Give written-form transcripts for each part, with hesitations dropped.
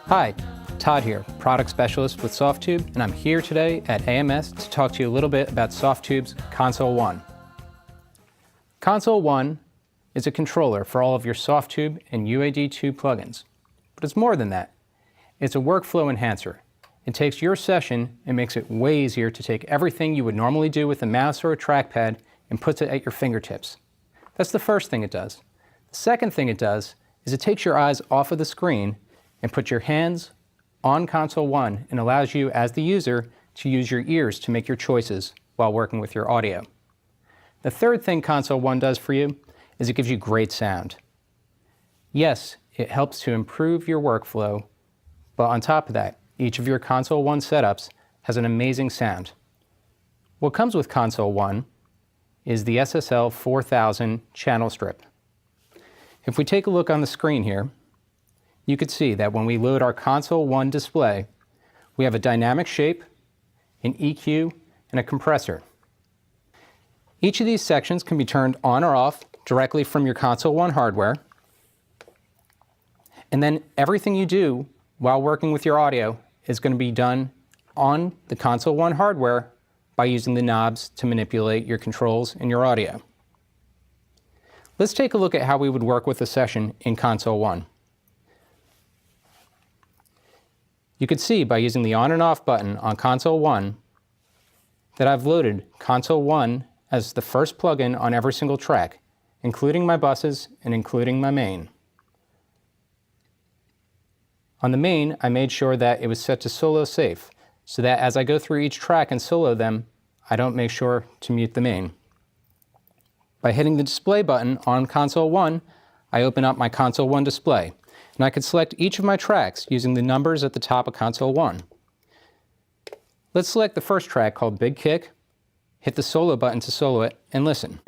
Hi, Todd here, Product Specialist with Softube, and I'm here today at AMS to talk to you a little bit about Softube's Console 1. Console 1 is a controller for all of your Softube and UAD2 plugins. But it's more than that. It's a workflow enhancer. It takes your session and makes it way easier to take everything you would normally do with a mouse or a trackpad and puts it at your fingertips. That's the first thing it does. The second thing it does is it takes your eyes off of the screen and puts your hands on Console 1 and allows you, as the user, to use your ears to make your choices while working with your audio. The third thing Console 1 does for you is it gives you great sound. Yes, it helps to improve your workflow, but on top of that, each of your Console 1 setups has an amazing sound. What comes with Console 1 is the SSL 4000 channel strip. If we take a look on the screen here, you could see that when we load our Console 1 display, we have a dynamic shape, an EQ, and a compressor. Each of these sections can be turned on or off directly from your Console 1 hardware. And then everything you do while working with your audio is going to be done on the Console 1 hardware by using the knobs to manipulate your controls and your audio. Let's take a look at how we would work with a session in Console 1. You could see by using the on and off button on Console 1 that I've loaded Console 1 as the first plugin on every single track, including my buses and including my main. On the main, I made sure that it was set to solo safe, so that as I go through each track and solo them, I don't make sure to mute the main. By hitting the display button on Console 1, I open up my Console 1 display, and I could select each of my tracks using the numbers at the top of Console 1. Let's select the first track called Big Kick, hit the solo button to solo it, and listen.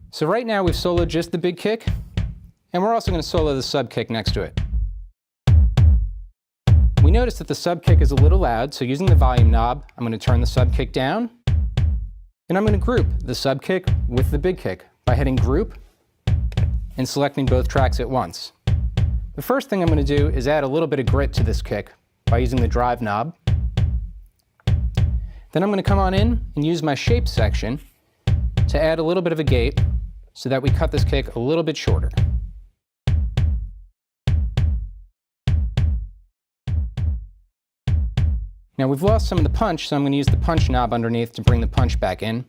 So right now we've soloed just the big kick, and we're also going to solo the sub kick next to it. We notice that the sub kick is a little loud, so using the volume knob, I'm going to turn the sub kick down, and I'm going to group the sub kick with the big kick by hitting group and selecting both tracks at once. The first thing I'm going to do is add a little bit of grit to this kick by using the drive knob. Then I'm going to come on in and use my shape section to add a little bit of a gate so that we cut this kick a little bit shorter. Now we've lost some of the punch, so I'm going to use the punch knob underneath to bring the punch back in,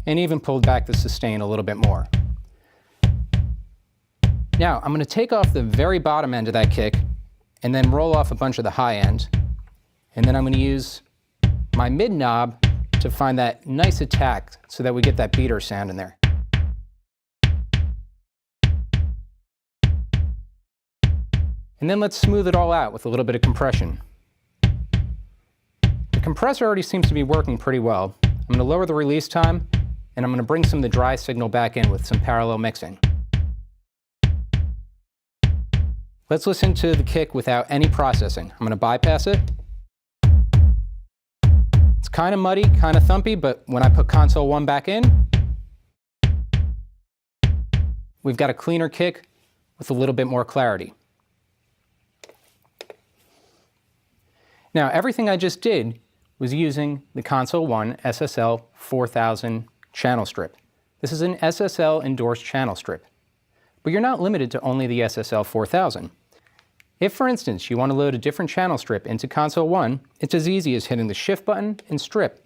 and even pull back the sustain a little bit more. Now I'm going to take off the very bottom end of that kick and then roll off a bunch of the high end, and then I'm going to use my mid knob to find that nice attack so that we get that beater sound in there. And then let's smooth it all out with a little bit of compression. The compressor already seems to be working pretty well. I'm going to lower the release time, and I'm going to bring some of the dry signal back in with some parallel mixing. Let's listen to the kick without any processing. I'm going to bypass it. It's kind of muddy, kind of thumpy, but when I put Console 1 back in, we've got a cleaner kick with a little bit more clarity. Now, everything I just did was using the Console 1 SSL 4000 channel strip. This is an SSL endorsed channel strip. But you're not limited to only the SSL 4000. If, for instance, you want to load a different channel strip into Console 1, it's as easy as hitting the Shift button and strip.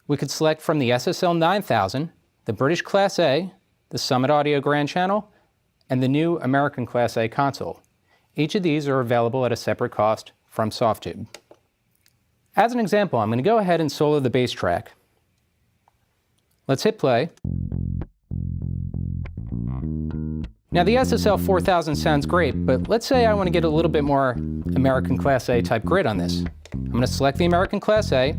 We could select from the SSL 9000, the British Class A, the Summit Audio Grand Channel, and the new American Class A console. Each of these are available at a separate cost from Softube. As an example, I'm going to go ahead and solo the bass track. Let's hit play. Now the SSL 4000 sounds great, but let's say I want to get a little bit more American Class A type grid on this. I'm going to select the American Class A.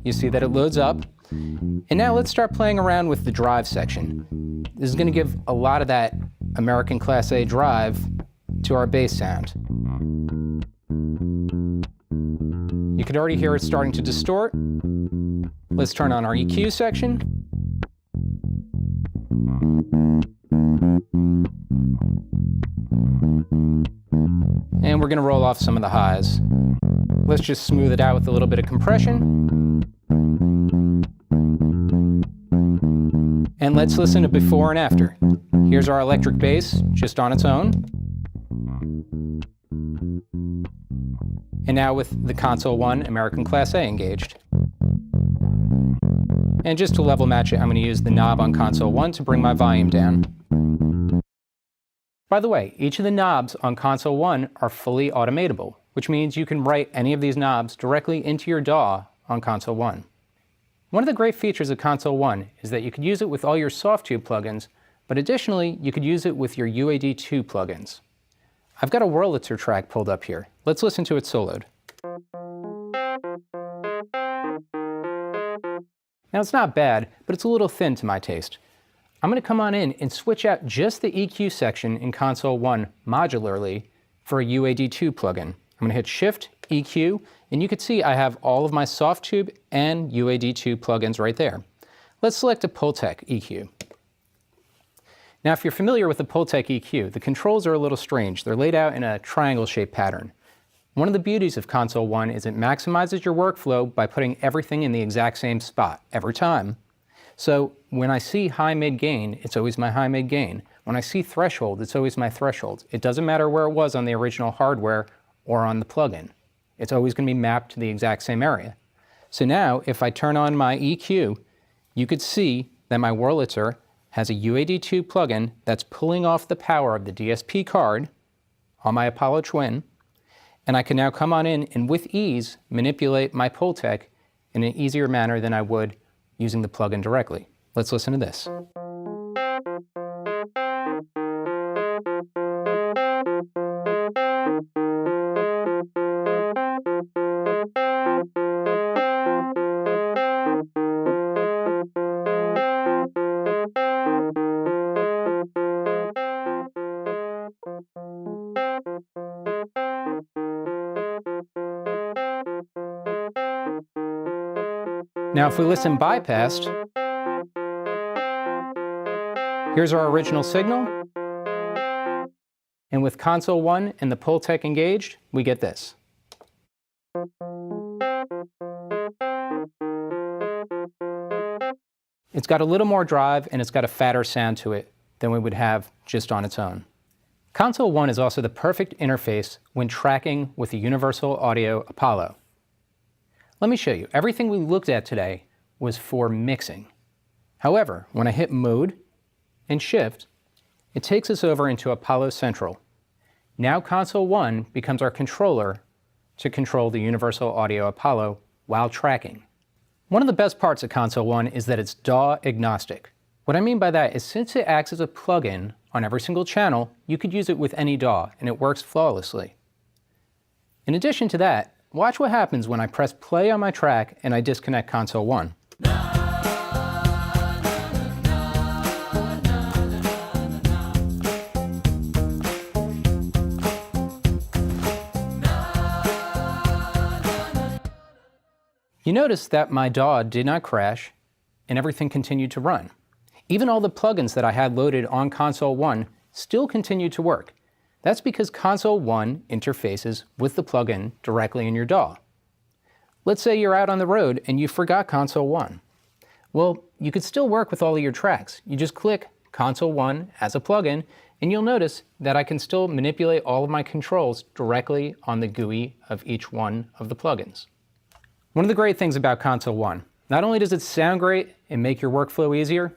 You see that it loads up. And now let's start playing around with the drive section. This is going to give a lot of that American Class A drive to our bass sound. You can already hear it starting to distort. Let's turn on our EQ section. And we're going to roll off some of the highs. Let's just smooth it out with a little bit of compression. And let's listen to before and after. Here's our electric bass just on its own. And now with the Console 1 American Class A engaged. And just to level match it, I'm going to use the knob on Console 1 to bring my volume down. By the way, each of the knobs on Console 1 are fully automatable, which means you can write any of these knobs directly into your DAW on Console 1. One of the great features of Console 1 is that you could use it with all your Softube plugins, but additionally, you could use it with your UAD2 plugins. I've got a Wurlitzer track pulled up here. Let's listen to it soloed. Now it's not bad, but it's a little thin to my taste. I'm going to come on in and switch out just the EQ section in Console 1 modularly for a UAD2 plugin. I'm going to hit Shift, EQ, and you can see I have all of my Softube and UAD2 plugins right there. Let's select a Pultec EQ. Now if you're familiar with the Pultec EQ, the controls are a little strange. They're laid out in a triangle-shaped pattern. One of the beauties of Console 1 is it maximizes your workflow by putting everything in the exact same spot every time. So when I see high mid gain, it's always my high mid gain. When I see threshold, it's always my threshold. It doesn't matter where it was on the original hardware or on the plugin. It's always going to be mapped to the exact same area. So now if I turn on my EQ, you could see that my Wurlitzer has a UAD2 plugin that's pulling off the power of the DSP card on my Apollo Twin, and I can now come on in and with ease manipulate my Pultec in an easier manner than I would using the plugin directly. Let's listen to this. Now if we listen bypassed, here's our original signal, and with Console 1 and the Pultec engaged, we get this. It's got a little more drive and it's got a fatter sound to it than we would have just on its own. Console 1 is also the perfect interface when tracking with the Universal Audio Apollo. Let me show you. Everything we looked at today was for mixing. However, when I hit Mode and Shift, it takes us over into Apollo Central. Now Console 1 becomes our controller to control the Universal Audio Apollo while tracking. One of the best parts of Console 1 is that it's DAW agnostic. What I mean by that is since it acts as a plugin on every single channel, you could use it with any DAW and it works flawlessly. In addition to that, watch what happens when I press play on my track and I disconnect Console 1. You notice that my DAW did not crash and everything continued to run. Even all the plugins that I had loaded on Console 1 still continued to work. That's because Console 1 interfaces with the plugin directly in your DAW. Let's say you're out on the road and you forgot Console 1. Well, you could still work with all of your tracks. You just click Console 1 as a plugin and you'll notice that I can still manipulate all of my controls directly on the GUI of each one of the plugins. One of the great things about Console 1, not only does it sound great and make your workflow easier,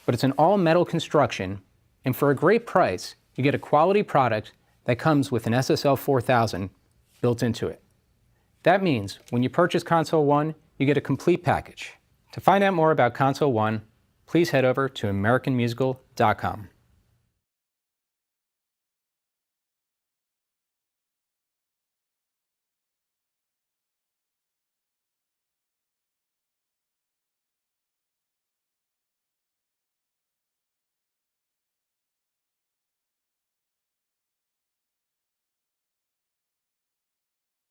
but it's an all-metal construction, and for a great price, you get a quality product that comes with an SSL 4000 built into it. That means when you purchase Console 1, you get a complete package. To find out more about Console 1, please head over to AmericanMusical.com.